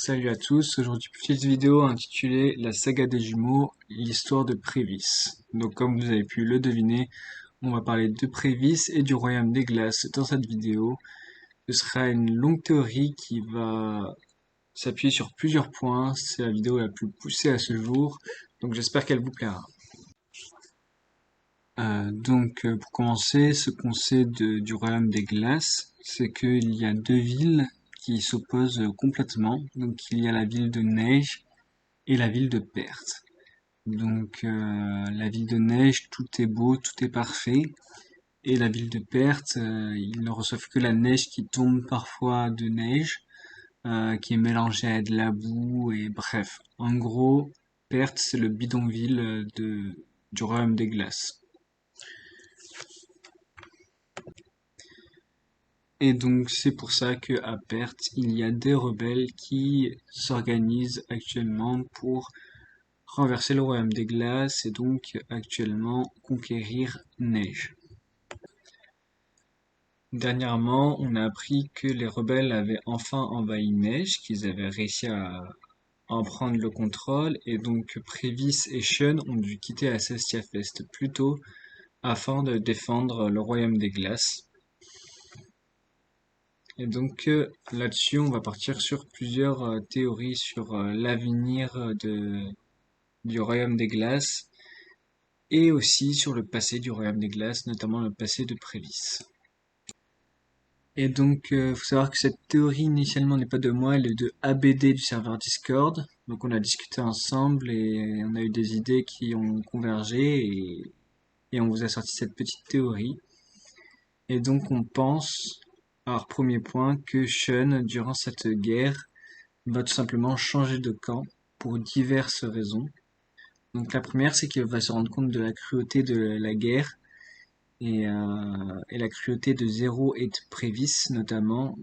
Salut à tous, aujourd'hui petite vidéo intitulée La saga des jumeaux, l'histoire de Prévis. Donc comme vous avez pu le deviner, on va parler de Prévis et du royaume des glaces dans cette vidéo. Ce sera une longue théorie qui va s'appuyer sur plusieurs points, c'est la vidéo la plus poussée à ce jour, donc j'espère qu'elle vous plaira. Pour commencer, ce qu'on sait du royaume des glaces, c'est qu'il y a deux villes qui s'opposent complètement. Donc il y a la ville de Neige et la ville de Perth. La ville de Neige, tout est beau, tout est parfait. Et la ville de Perth, ils ne reçoivent que la neige qui tombe parfois de neige, qui est mélangée à de la boue, et bref. En gros, Perth, c'est le bidonville du royaume des glaces. Et donc c'est pour ça que à Perth, il y a des rebelles qui s'organisent actuellement pour renverser le royaume des glaces et donc actuellement conquérir Neige. Dernièrement, on a appris que les rebelles avaient enfin envahi Neige, qu'ils avaient réussi à en prendre le contrôle, et donc Prévis et Sean ont dû quitter Asestia Fest plus tôt afin de défendre le royaume des glaces. Et donc là-dessus, on va partir sur plusieurs théories sur l'avenir du royaume des glaces et aussi sur le passé du royaume des glaces, notamment le passé de Prévis. Et donc, faut savoir que cette théorie initialement n'est pas de moi, elle est de ABD du serveur Discord. Donc on a discuté ensemble et on a eu des idées qui ont convergé et on vous a sorti cette petite théorie. Et donc on pense, alors premier point, que Sean, durant cette guerre, va tout simplement changer de camp pour diverses raisons. Donc la première, c'est qu'il va se rendre compte de la cruauté de la guerre et la cruauté de Zéro et de Prévis notamment,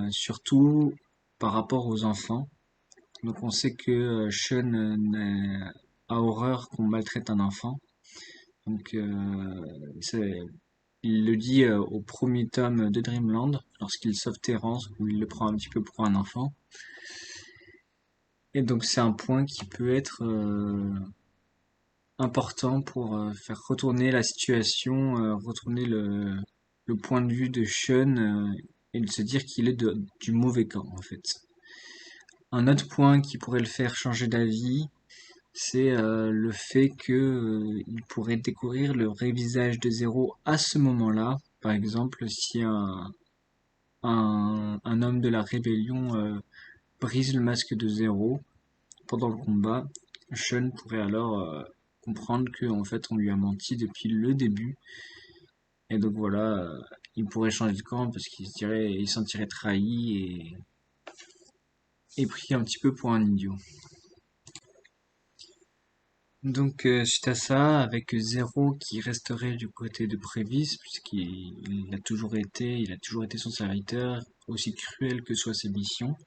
surtout par rapport aux enfants. Donc on sait que Sean a horreur qu'on maltraite un enfant. Donc il le dit au premier tome de Dreamland, lorsqu'il sauve Terrence, où il le prend un petit peu pour un enfant. Et donc c'est un point qui peut être important pour faire retourner la situation, retourner le point de vue de Sean et de se dire qu'il est du mauvais camp en fait. Un autre point qui pourrait le faire changer d'avis, c'est le fait que il pourrait découvrir le vrai visage de Zéro à ce moment-là. Par exemple, si un homme de la rébellion brise le masque de Zéro pendant le combat, Sean pourrait alors comprendre que en fait on lui a menti depuis le début et donc voilà, il pourrait changer de camp parce il se sentirait trahi et pris un petit peu pour un idiot. Donc suite à ça, avec Zéro qui resterait du côté de Prévis, puisqu'il il a toujours été son serviteur, aussi cruel que soient ses missions.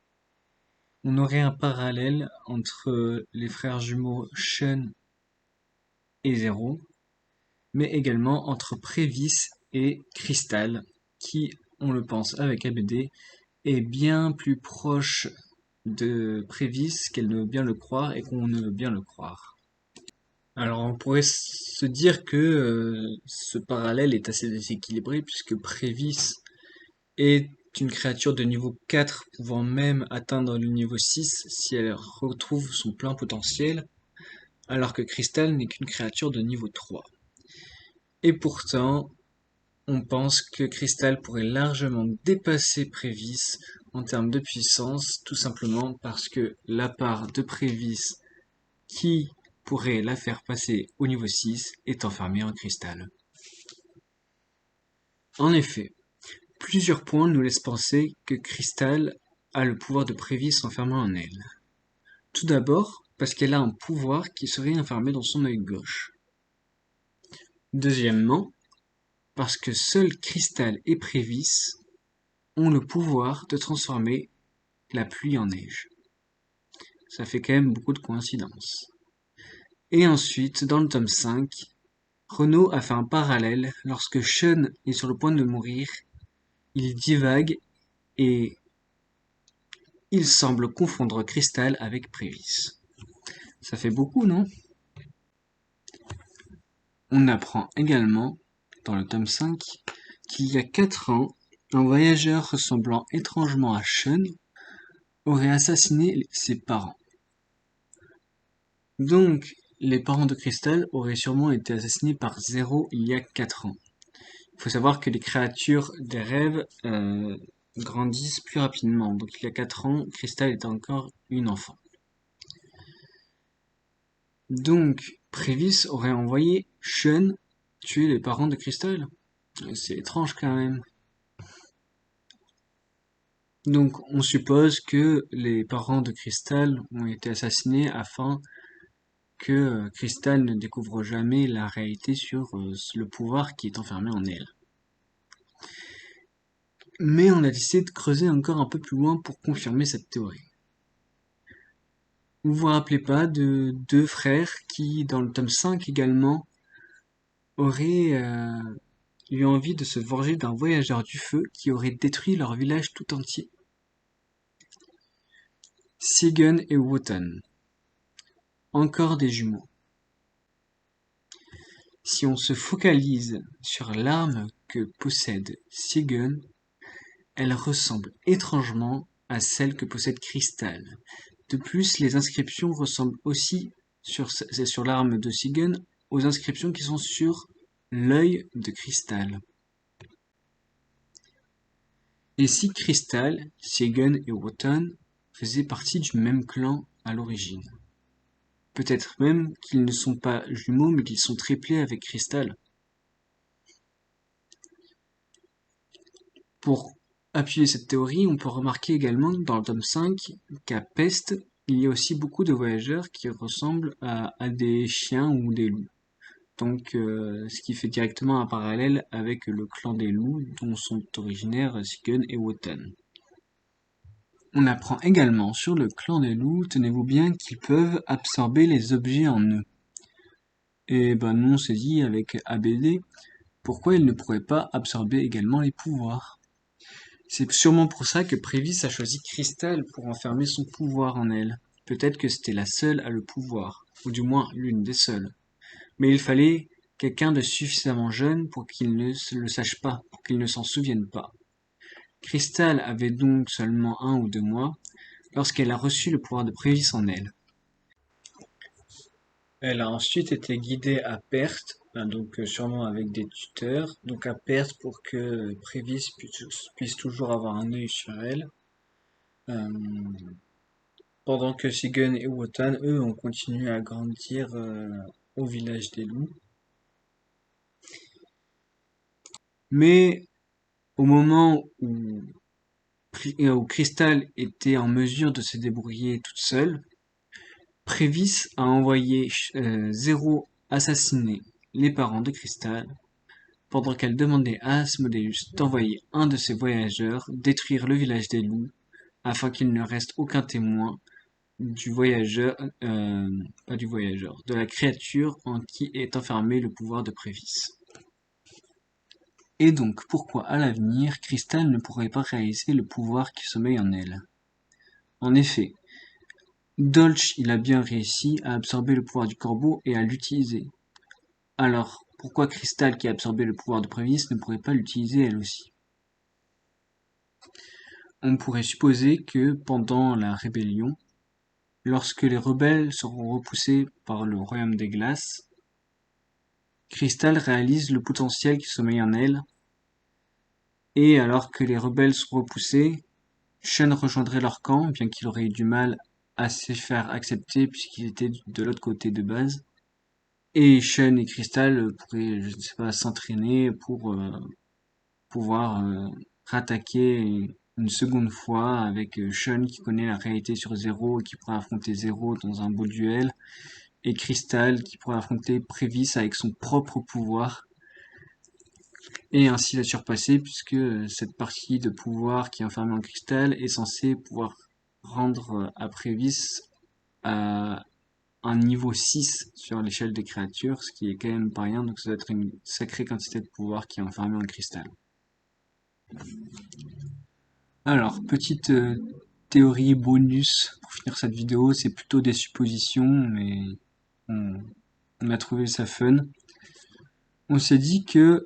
On aurait un parallèle entre les frères jumeaux Sean et Zéro, mais également entre Prévis et Crystal, qui, on le pense avec ABD, est bien plus proche de Prévis qu'elle ne veut bien le croire et qu'on ne veut bien le croire. Alors on pourrait se dire que ce parallèle est assez déséquilibré puisque Prévis est une créature de niveau 4 pouvant même atteindre le niveau 6 si elle retrouve son plein potentiel, alors que Crystal n'est qu'une créature de niveau 3. Et pourtant, on pense que Crystal pourrait largement dépasser Prévis en termes de puissance, tout simplement parce que la part de Prévis qui pourrait la faire passer au niveau 6 est enfermée en Crystal. En effet, plusieurs points nous laissent penser que Crystal a le pouvoir de Prévis enfermé en elle. Tout d'abord, parce qu'elle a un pouvoir qui serait enfermé dans son œil gauche. Deuxièmement, parce que seuls Crystal et Prévis ont le pouvoir de transformer la pluie en neige. Ça fait quand même beaucoup de coïncidences. Et ensuite, dans le tome 5, Renaud a fait un parallèle lorsque Sean est sur le point de mourir, il divague et il semble confondre Crystal avec Prévis. Ça fait beaucoup, non? On apprend également, dans le tome 5, qu'il y a 4 ans, un voyageur ressemblant étrangement à Sean aurait assassiné ses parents. Donc, les parents de Crystal auraient sûrement été assassinés par Zéro il y a 4 ans. Il faut savoir que les créatures des rêves grandissent plus rapidement. Donc il y a 4 ans, Crystal était encore une enfant. Donc, Prévis aurait envoyé Sean tuer les parents de Crystal. C'est étrange quand même. Donc on suppose que les parents de Crystal ont été assassinés afin que Crystal ne découvre jamais la réalité sur le pouvoir qui est enfermé en elle. Mais on a décidé de creuser encore un peu plus loin pour confirmer cette théorie. Vous vous rappelez pas de 2 frères qui, dans le tome 5 également, auraient eu envie de se venger d'un voyageur du feu qui aurait détruit leur village tout entier? Sigyn et Wotan. Encore des jumeaux. Si on se focalise sur l'arme que possède Sigyn, elle ressemble étrangement à celle que possède Crystal. De plus, les inscriptions ressemblent aussi sur l'arme de Sigyn aux inscriptions qui sont sur l'œil de Crystal. Et si Crystal, Sigyn et Wotan faisaient partie du même clan à l'origine? Peut-être même qu'ils ne sont pas jumeaux mais qu'ils sont triplés avec Crystal. Pour appuyer cette théorie, on peut remarquer également dans le tome 5 qu'à Pest, il y a aussi beaucoup de voyageurs qui ressemblent à des chiens ou des loups. Donc, ce qui fait directement un parallèle avec le clan des loups dont sont originaires Sigyn et Wotan. On apprend également sur le clan des loups, tenez-vous bien, qu'ils peuvent absorber les objets en eux. Et ben nous on s'est dit avec ABD, pourquoi ils ne pourraient pas absorber également les pouvoirs? C'est sûrement pour ça que Prévis a choisi Crystal pour enfermer son pouvoir en elle. Peut-être que c'était la seule à le pouvoir, ou du moins l'une des seules. Mais il fallait quelqu'un de suffisamment jeune pour qu'il ne le sache pas, pour qu'il ne s'en souvienne pas. Crystal avait donc seulement 1 ou 2 mois lorsqu'elle a reçu le pouvoir de Prévis en elle. Elle a ensuite été guidée à Perth, donc sûrement avec des tuteurs, donc à Perth pour que Prévis puisse toujours avoir un œil sur elle. Pendant que Sigyn et Wotan, eux, ont continué à grandir au village des loups. Mais au moment où Crystal était en mesure de se débrouiller toute seule, Prévis a envoyé Zéro assassiner les parents de Crystal, pendant qu'elle demandait à Asmodeus d'envoyer un de ses voyageurs détruire le village des loups, afin qu'il ne reste aucun témoin du voyageur, pas du voyageur, de la créature en qui est enfermé le pouvoir de Prévis. Et donc, pourquoi à l'avenir, Crystal ne pourrait pas réaliser le pouvoir qui sommeille en elle? En effet, Dolch, il a bien réussi à absorber le pouvoir du corbeau et à l'utiliser. Alors, pourquoi Crystal, qui a absorbé le pouvoir de Prévis, ne pourrait pas l'utiliser elle aussi? On pourrait supposer que, pendant la rébellion, lorsque les rebelles seront repoussés par le royaume des glaces, Crystal réalise le potentiel qui sommeille en elle, et alors que les rebelles sont repoussés, Sean rejoindrait leur camp, bien qu'il aurait eu du mal à se faire accepter puisqu'ils étaient de l'autre côté de base. Et Sean et Crystal pourraient, je ne sais pas, s'entraîner pour pouvoir rattaquer une seconde fois avec Sean qui connaît la réalité sur Zéro et qui pourrait affronter Zéro dans un beau duel, et Crystal qui pourrait affronter Prévis avec son propre pouvoir et ainsi la surpasser puisque cette partie de pouvoir qui est enfermée en Crystal est censée pouvoir rendre à Prévis à un niveau 6 sur l'échelle des créatures, ce qui est quand même pas rien, donc ça doit être une sacrée quantité de pouvoir qui est enfermée en Crystal. Alors, petite théorie bonus pour finir cette vidéo. C'est plutôt des suppositions, mais on, on a trouvé ça fun. On s'est dit que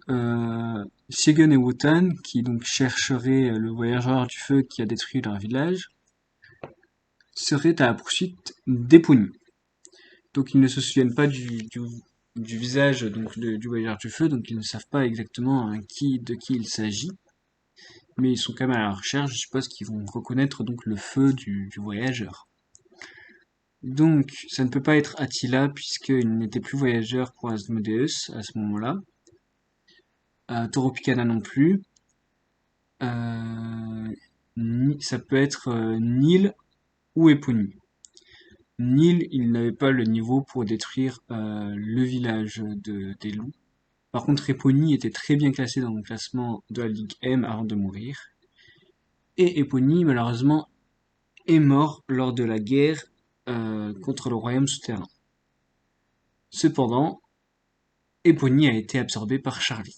Shigen et Wotan, qui donc chercheraient le voyageur du feu qui a détruit leur village, seraient à la poursuite d'Epony. Donc ils ne se souviennent pas du visage donc du voyageur du feu, donc ils ne savent pas exactement de qui il s'agit, mais ils sont quand même à la recherche. Je suppose qu'ils vont reconnaître donc le feu du voyageur. Donc ça ne peut pas être Attila puisqu'il n'était plus voyageur pour Asmodeus à ce moment-là. Toropicana non plus. Ça peut être Nil ou Epony. Nil, il n'avait pas le niveau pour détruire le village des loups. Par contre, Epony était très bien classé dans le classement de la Ligue M avant de mourir. Et Epony, malheureusement, est mort lors de la guerre contre le royaume souterrain. Cependant, Epony a été absorbé par Charlie.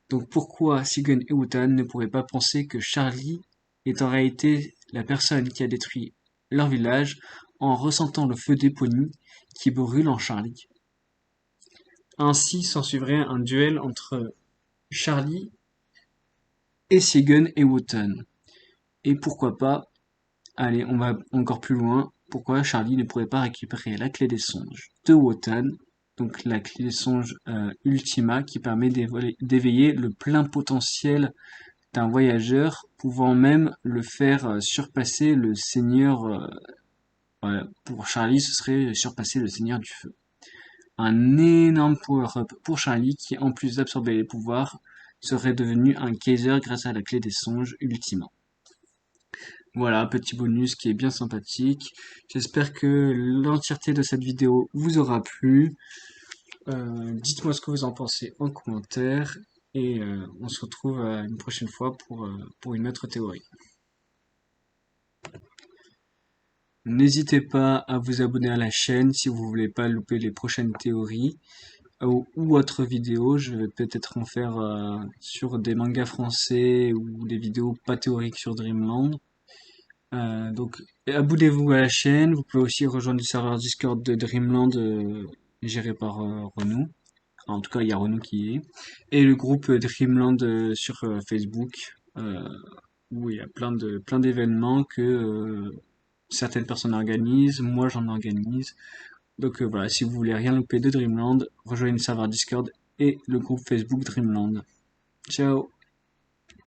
Donc pourquoi Sigurd et Wotan ne pourraient pas penser que Charlie est en réalité la personne qui a détruit leur village en ressentant le feu d'Epony qui brûle en Charlie. Ainsi s'ensuivrait un duel entre Charlie et Sigurd et Wotan. Et pourquoi pas, allez, on va encore plus loin, pourquoi Charlie ne pourrait pas récupérer la clé des songes de Wotan, donc la clé des songes Ultima qui permet d'éveiller le plein potentiel d'un voyageur, pouvant même le faire surpasser le seigneur. Voilà, pour Charlie, ce serait surpasser le seigneur du feu. Un énorme power-up pour Charlie qui, en plus d'absorber les pouvoirs, serait devenu un Kaiser grâce à la clé des songes Ultima. Voilà, petit bonus qui est bien sympathique. J'espère que l'entièreté de cette vidéo vous aura plu. Dites-moi ce que vous en pensez en commentaire. Et on se retrouve une prochaine fois pour une autre théorie. N'hésitez pas à vous abonner à la chaîne si vous voulez pas louper les prochaines théories ou autres vidéos. Je vais peut-être en faire sur des mangas français ou des vidéos pas théoriques sur Dreamland. Donc abonnez-vous à la chaîne. Vous pouvez aussi rejoindre le serveur Discord de Dreamland géré par Renaud. En tout cas, il y a Renaud qui y est. Et le groupe Dreamland sur Facebook où il y a plein d'événements que certaines personnes organisent, moi j'en organise. Donc voilà, si vous voulez rien louper de Dreamland, rejoignez le serveur Discord et le groupe Facebook Dreamland. Ciao!